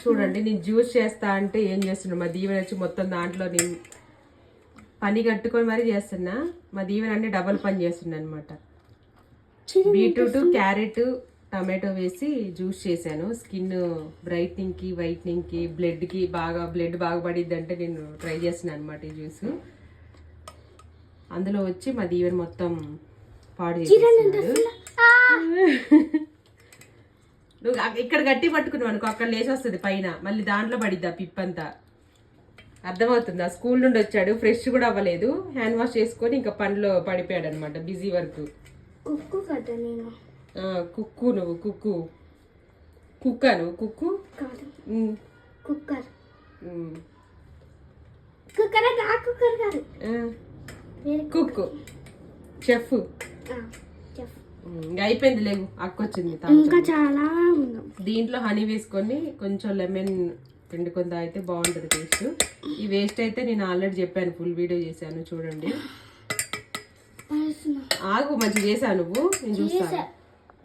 చూడండి నేను జ్యూస్ చేస్తా అంటే ఏం చేస్తున్నా, మా దీవెన వచ్చి మొత్తం దాంట్లో నేను పని కట్టుకొని మరీ చేస్తున్నా. మా దీవెన అంటే డబల్ పని చేస్తున్నా అనమాట. బీట్రూట్, క్యారెట్, టమాటో వేసి జ్యూస్ చేశాను. స్కిన్ బ్రైట్నింగ్కి, వైట్నింగ్కి, బ్లడ్ బాగా పడిద్ది అంటే నేను ట్రై చేస్తున్నాను అనమాట ఈ జ్యూస్. అందులో వచ్చి మా దీవెన మొత్తం పాడు చేసేస్తున్నాడు. నువ్వు ఇక్కడ గట్టి పట్టుకున్నావు అనుకో, అక్కడ లేచి వస్తుంది పైన, మళ్ళీ దాంట్లో పడిద్ది ఆ పిప్పంతా. అర్థమవుతుందా? స్కూల్ నుండి వచ్చాడు, ఫ్రెష్ కూడా అవ్వలేదు, హ్యాండ్ వాష్ చేసుకొని ఇంకా పనిలో పడిపోయాడు అనమాట. Busy work. కుక్కు నువ్వు కుక్కు కుక్క నువ్వు కుక్కు కుక్కు చెఫ్. అయిపోయింది లేవు, అక్కొచ్చింది. దీంట్లో హనీ వేసుకొని కొంచెం లెమన్ పిండుకొని తాగితే బాగుంటుంది టేస్ట్. ఈ వేస్ట్ అయితే నేను ఆల్రెడీ చెప్పాను, ఫుల్ వీడియో చేశాను చూడండి. ఆగు, మంచిగా చేశాను నువ్వు, నేను చూస్తాను.